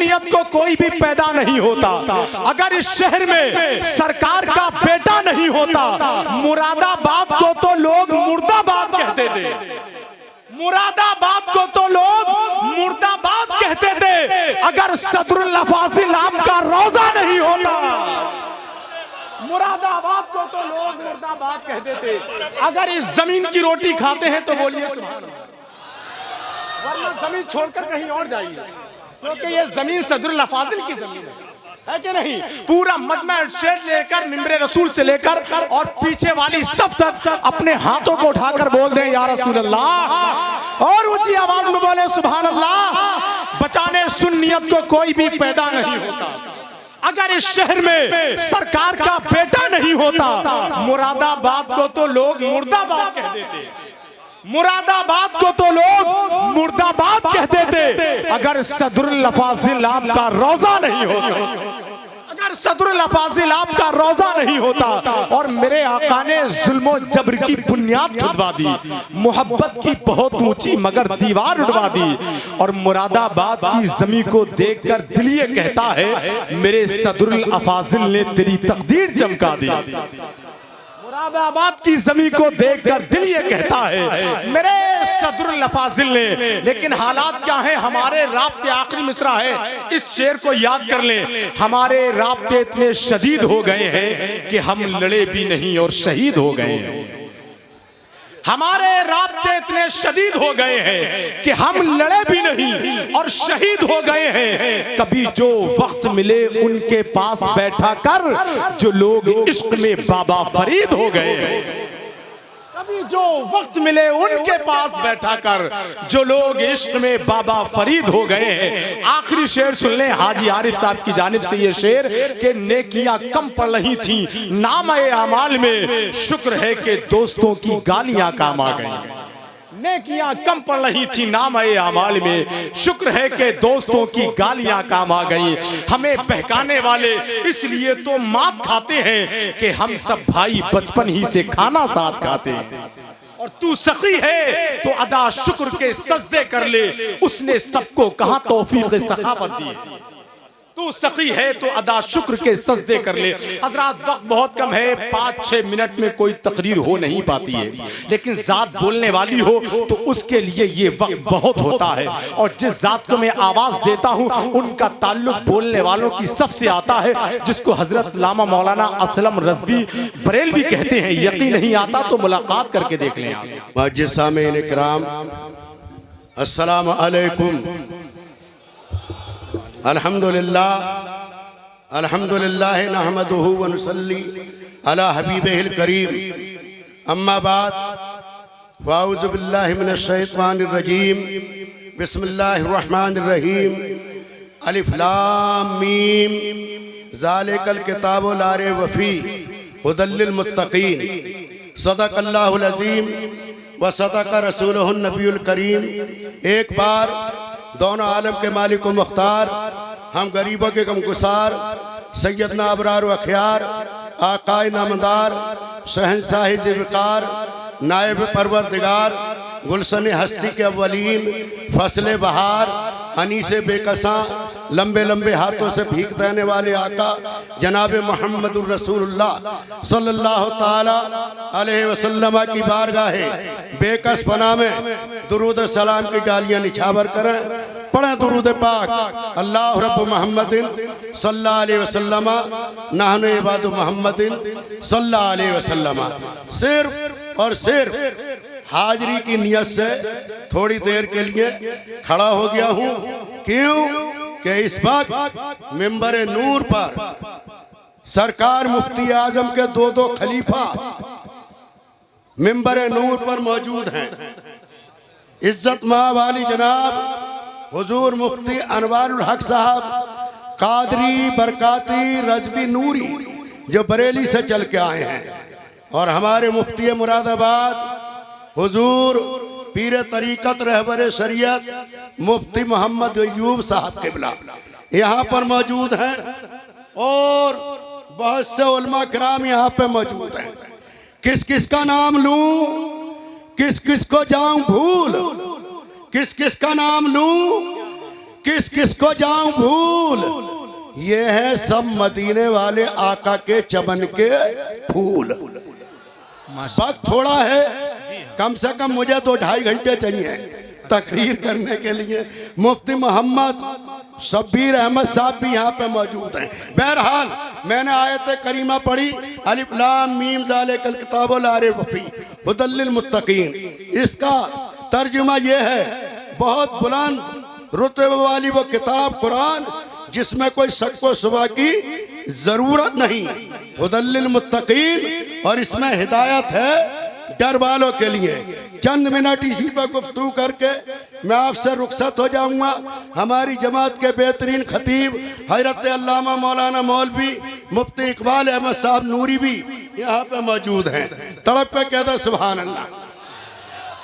सुन्नियत को कोई भी पैदा नहीं होता, अगर इस शहर में सरकार का बेटा नहीं होता, मुरादाबाद को तो लोग मुर्दाबाद कहते थे, मुरादाबाद को तो लोग मुर्दाबाद कहते थे। अगर सदरुल अफाजिल आपका रोजा नहीं होता, मुरादाबाद को तो लोग मुर्दाबाद कहते थे। अगर इस जमीन की रोटी खाते हैं तो बोलिए सुभान अल्लाह, वरना जमीन छोड़कर कहीं और जाइए, क्योंकि ये जमीन सदरुल अफाजिल की जमीन है कि नहीं। पूरा मजमा शेर लेकर मिंबरे रसूल से लेकर और पीछे वाली सब तक अपने हाथों को उठाकर बोल दें या रसूल अल्लाह, और ऊंची आवाज में बोले सुभान अल्लाह। बचाने सुन्नियत को कोई भी पैदा नहीं होता, अगर इस शहर में सरकार का बेटा नहीं होता, मुरादाबाद को तो लोग मुर्दाबाद कहते थे, मुरादाबाद को तो लोग मुर्दाबाद कहते थे। अगर सदरुल अफाजिल आपका रोजा नहीं होता, अगर सदरुल अफाजिल आपका रोजा नहीं होता, और मेरे आका ने जुल्मो जबर की बुनियाद खुदवा दी, मोहब्बत की बहुत ऊंची मगर दीवार उड़वा दी, और मुरादाबाद की जमीन को देखकर दिल ये कहता है मेरे सदरुल अफाजिल ने तेरी तकदीर चमका दी। मुरादाबाद की जमीन को देखकर दिल ये कहता है मेरे सदरुल अफाजिल ने। लेकिन हालात क्या है हमारे, राब्ते आखिरी मिसरा है, इस शेर को याद कर लें। हमारे राब्ते इतने शदीद हो गए हैं कि हम लड़े भी नहीं और शहीद हो गए हैं। हमारे राब्ते इतने शदीद हो गए हैं कि हम लड़े भी नहीं और शहीद हो गए हैं। कभी जो वक्त मिले उनके पास बैठा कर जो लोग इश्क में बाबा फरीद हो गए हैं, कभी जो वक्त मिले उनके पास बैठा कर जो लोग इश्क में बाबा फरीद हो गए हैं। आखिरी शेर सुन लें हाजी आरिफ साहब की जानिब से, ये शेर के नेकियां कम पड़ रही थी नामे अमाल में, शुक्र है कि दोस्तों की गालियां काम आ गई। नेकियां कम पड़ रही थी नामे अमाल में, शुक्र है कि दोस्तों की गालियां काम आ गई। हमें बहकाने वाले इसलिए तो मात खाते हैं कि हम सब भाई बचपन ही से खाना साथ खाते हैं, और तू सखी है तो अदा शुक्र के सजदे कर ले, उसने सबको कहां तौफीक सखावत दी। तू सखी है तो अदा शुक्र के सजदे कर ले। हजरात वक्त बहुत कम है, 5-6 मिनट में कोई तकरीर हो नहीं पाती है, लेकिन जात बोलने वाली हो तो उसके लिए ये वक्त बहुत होता है। और जिस जात को मैं आवाज देता हूँ उनका ताल्लुक बोलने वालों की सबसे आता है, जिसको हजरत लामा मौलाना असलम रज़वी बरेलवी कहते हैं। यकीन नहीं आता तो मुलाकात करके देख लें आप। मस्जिद सामीन इकराम, अस्सलाम अलैकुम। अल्हम्दुलिल्लाह अल्हम्दुलिल्लाह नहमदुहु व नुसल्ली अला हबीबिहिल करीम, अम्मा बाद फ़अऊज़ु बिल्लाहि मिनश शैतानिर रजीम, बिस्मिल्लाहिर रहमानिर रहीम, अलिफ लाम मीम, ज़ालिकल किताबु ला रैब फ़ीहि हुदल लिल मुत्तक़ीन, सदक़ल्लाहुल अज़ीम व सदक़ रसूलुहुन नबियुल करीम। एक बार दोनों आलम के मालिक व मुख्तार, हम गरीबों के गमगुसार, सैयदना अबरार व अखयार, आकाए नामदार, शहंशाह ज़िवकार, नायब परवरदिगार, गुलशन हस्ती के अव्वलीन, फसले बहार, अनीसे बेकसां, लंबे लंबे हाथों से भीख देने वाले आका जनाब मोहम्मदुर रसूलुल्लाह सल्लल्लाहु ताला अलैहि वसल्लम की बारगाह बेकस पनाह में दुरूद सलाम की गालियां निछावर करें। पढ़ें दुरूद पाक, अल्लाह रब्बु मोहम्मदिन सल्लल्लाहु अलैहि वसल्लम नहनु इबादु मोहम्मदिन सल्लल्लाहु अलैहि वसल्लम। सिर्फ और सिर्फ हाजिरी की नियत से थोड़ी देर के लिए खड़ा हो गया हूँ। क्यों कि इस वक्त मिंबर नूर पर सरकार मुफ्ती आजम के दो खलीफा मिंबर नूर पर मौजूद हैं। इज्जत मावाली जनाब हुजूर मुफ्ती अनवारुल हक साहब कादरी बरकाती रज़वी नूरी जो बरेली से चल के आए हैं, और हमारे मुफ्ती मुरादाबाद हुजूर पीर तरीक़त रहबर शरीयत मुफ्ती मोहम्मद अय्यूब साहब क़िबला यहाँ पर मौजूद हैं, और बहुत से उलमा किराम यहाँ पे मौजूद हैं। किस किस का नाम लूं, किस किस को जाऊं भूल, किस किस का नाम लूं, किस किस को जाऊं भूल, ये है सब मदीने वाले आका के चमन के फूल। वक्त थोड़ा है, कम से कम मुझे 2-2.5 घंटे चाहिए तकरीर करने के लिए। मुफ्ती मोहम्मद शब्बीर अहमद साहब भी यहाँ पे मौजूद हैं। बहरहाल मैंने आयत करीमा पढ़ी, अलिफ लाम मीम ज़ालिकल किताबु ला रैब फीह हुदल लिल मुत्तकीन। इसका तर्जुमा ये है, बहुत बुलंद रुतबे वाली वो किताब कुरान जिसमें कोई शक व शुबा की जरूरत नहीं, हुदल लिल मुत्तकीन, और इसमें हिदायत है डर वालों के लिए। चंद मिनट इसी पर गुफ्तगू करके मैं आपसे रुखसत हो जाऊंगा। हमारी जमात के बेहतरीन खतीब हजरत अल्लामा मौलाना मौलवी मुफ्ती इकबाल अहमद साहब नूरी भी यहाँ पे मौजूद हैं। तड़प पे कहता सुभान अल्लाह।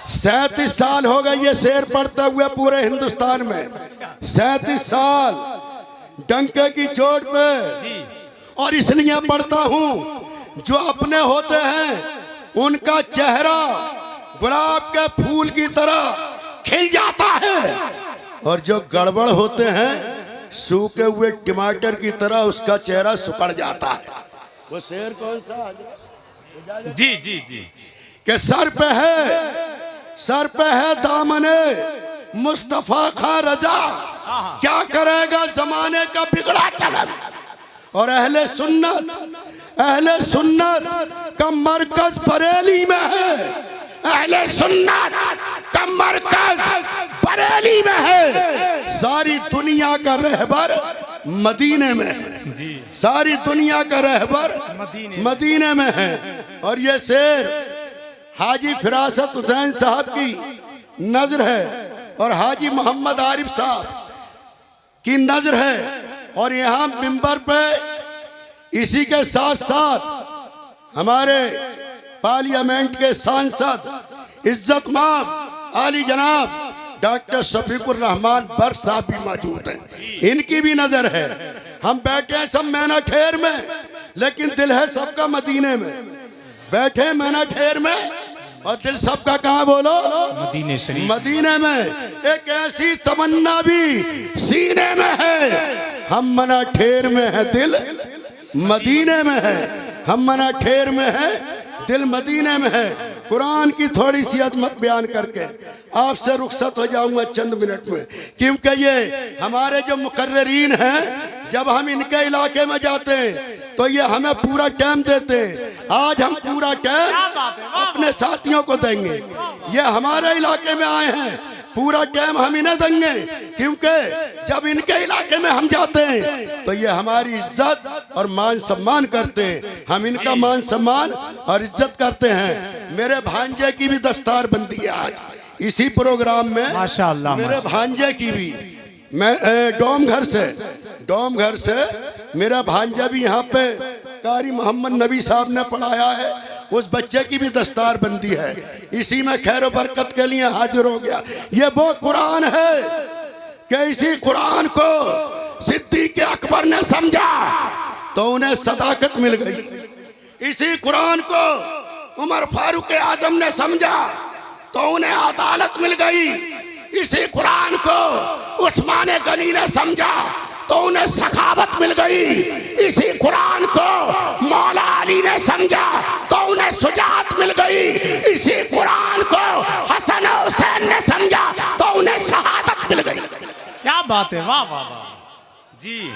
37 साल हो गए ये शेर पढ़ते हुए पूरे हिंदुस्तान में, 37 साल डंके की चोट पे, और इसलिए पढ़ता हूँ जो अपने होते हैं उनका चेहरा गुलाब के फूल की तरह खिल जाता है, और जो गड़बड़ होते हैं सूखे हुए टमाटर की तरह उसका चेहरा सुकड़ जाता है। वो शेर कौन सा? जी जी जी। कि सर पे है दामने मुस्तफा खां रजा, क्या करेगा जमाने का बिगड़ा चलन। और अहले सुन्नत का मरकज बरेली में है, अहले सुन्नत का मरकज बरेली में है। सारी दुनिया का रहबर मदीने में है, सारी दुनिया का रहबर मदीने में है। और ये शेर हाजी फिरासत हुसैन साहब की नजर है और हाजी मोहम्मद आरिफ साहब की नजर है। और यहाँ मिंबर पे इसी के साथ साथ हमारे पार्लियामेंट के सांसद इज्जतमाब आली जनाब डॉक्टर शफीकुर रहमान बर्क साहब भी मौजूद हैं, इनकी भी नजर है। हम बैठे हैं सब मैना ठेर में, लेकिन दिल है सबका मदीने में। बैठे मैना ठेर में और दिल सबका कहाँ बोलो? मदीने शरीफ। मदीने में एक ऐसी तमन्ना भी सीने में है, हम मना ठेर में है दिल मदीने में है, हम मना ठेर में है दिल मदीने में है। कुरान की थोड़ी सी अजमत बयान करके आपसे रुखसत हो जाऊंगा चंद मिनट में, क्योंकि ये हमारे जो मुकर्ररीन हैं जब हम इनके इलाके में जाते हैं तो ये हमें पूरा टाइम देते हैं। आज हम पूरा टाइम अपने साथियों को देंगे। ये हमारे इलाके में आए हैं, पूरा टाइम हम इन्हें देंगे, क्योंकि जब इनके इलाके में हम जाते हैं तो ये हमारी इज्जत और मान सम्मान करते हैं, हम इनका मान सम्मान और इज्जत करते हैं। मेरे भांजे की भी दस्तार बंदी है आज इसी प्रोग्राम में, माशाअल्लाह। मेरे भांजे की भी, मैं डोम घर से मेरा भांजा भी यहाँ पे कारी मोहम्मद नबी साहब ने पढ़ाया है, उस बच्चे की भी दस्तार बंदी है, इसी में खैर बरकत के लिए हाजिर हो गया। ये वो कुरान है कि इसी कुरान को सिद्दीक़ अकबर ने समझा तो उन्हें सदाकत मिल गई। इसी कुरान को उमर फारूक आजम ने समझा तो उन्हें अदालत मिल गई। इसी कुरान को उस्मान गनी ने समझा तो उन्हें सखावत मिल गई। इसी कुरान को मौला अली ने समझा तो उन्हें सुजात मिल गई। इसी कुरान को हसन हुसैन ने समझा तो उन्हें शहादत मिल गई। क्या बात है, वाह वाह वाह जी।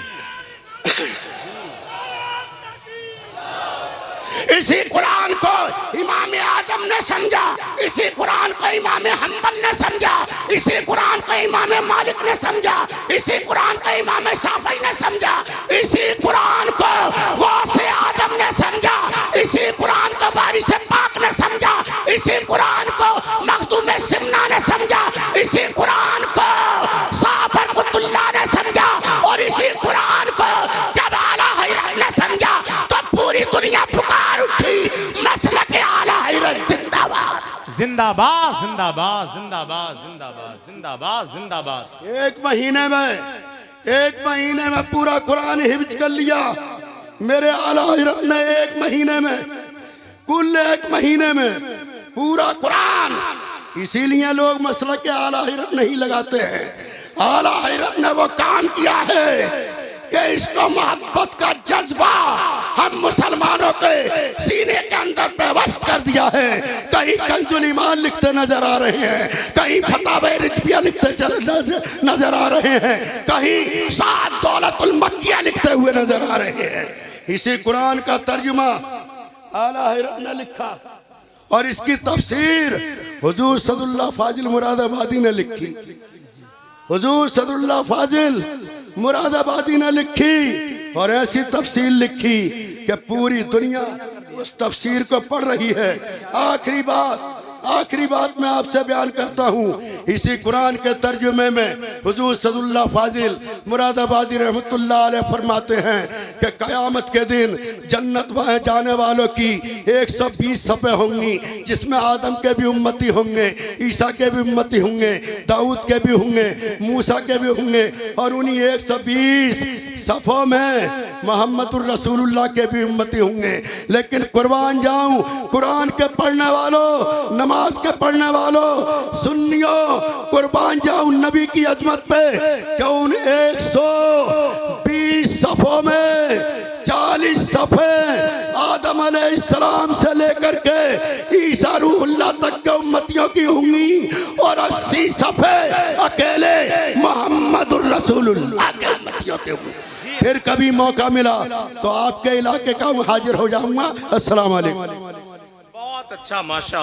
इसी कुरान को इमाम आजम ने समझा, इसी कुरान को इमाम हम्बल ने समझा, इसी कुरान को इमाम मालिक ने समझा, इसी कुरान को इमाम शाफी ने समझा, इसी कुरान को गौसे आजम ने समझा, इसी कुरान को बारिश पाक ने समझा, इसी कुरान को मखदूम सिमना ने समझा, इसी कुरान को साबर कुतुल्ला ने समझा, और इसी कुरान को जब आला हैरत ने समझा तो पूरी दुनिया पुकार उठी, मसलक आला हैरत जिंदाबाद जिंदाबाद जिंदाबाद जिंदाबाद जिंदाबाद जिंदाबाद जिंदाबाद। एक महीने में पूरा कुरान हिफ्ज कर लिया मेरे आला हैरत ने, एक महीने में, कुल एक महीने में पूरा कुरान। इसीलिए लोग मसलक आला हैरत नहीं लगाते हैं। आला हज़रत ने वो काम किया है कि इसको मोहब्बत का जज्बा हम मुसलमानों के सीने के अंदर व्यवस्थ कर दिया है। कहीं कंजुल ईमान लिखते नजर आ रहे हैं, कहीं फतावे रिजविया लिखते नजर आ रहे हैं, कहीं साद दौलतुल मक्किया लिखते हुए नजर आ रहे हैं। इसी कुरान का तर्जुमा आला हज़रत ने लिखा और इसकी तफसीर हुजूर सदुल्लाह फाजिल मुरादाबादी ने लिखी। हुजूर सदुल्लाह फाजिल मुरादाबादी ने लिखी और ऐसी तफसीर लिखी कि पूरी दुनिया उस तफसीर को पढ़ रही है। आखिरी बात मैं आपसे बयान करता हूँ। इसी कुरान के तर्जुमे में हुजूर सदुल्लाह फाजिल मुरादाबादी रहमतुल्लाह अलैह फरमाते हैं कि क़यामत के दिन जन्नत में जाने वालों की 120 सफ़े होंगी, जिसमें आदम के भी उम्मती होंगे, ईसा के भी उम्मती होंगे, दाऊद के भी होंगे, मूसा के भी होंगे, और उन्हीं 120 सफ़ों में मोहम्मदुर रसूलुल्लाह के भी उम्मती होंगे। लेकिन कुर्बान जाऊं कुरान के पढ़ने वालों, नमाज के पढ़ने वालों, सुन्नियों, कुर्बान जाऊं नबी की अजमत पे कि उन 120 सफ़ों में 40 सफ़े आदम अलैहिस्सलाम से लेकर के ईसा रूहुल्लाह तक के उम्मतियों की होंगी और 80 सफ़े अकेले मोहम्मदुर रसूलुल्लाह के उम्मतियों के होंगे। फिर कभी मौका मिला तो आपके इलाके का हाजिर हो जाऊंगा। अस्सलाम वालेकुम। बहुत अच्छा, माशा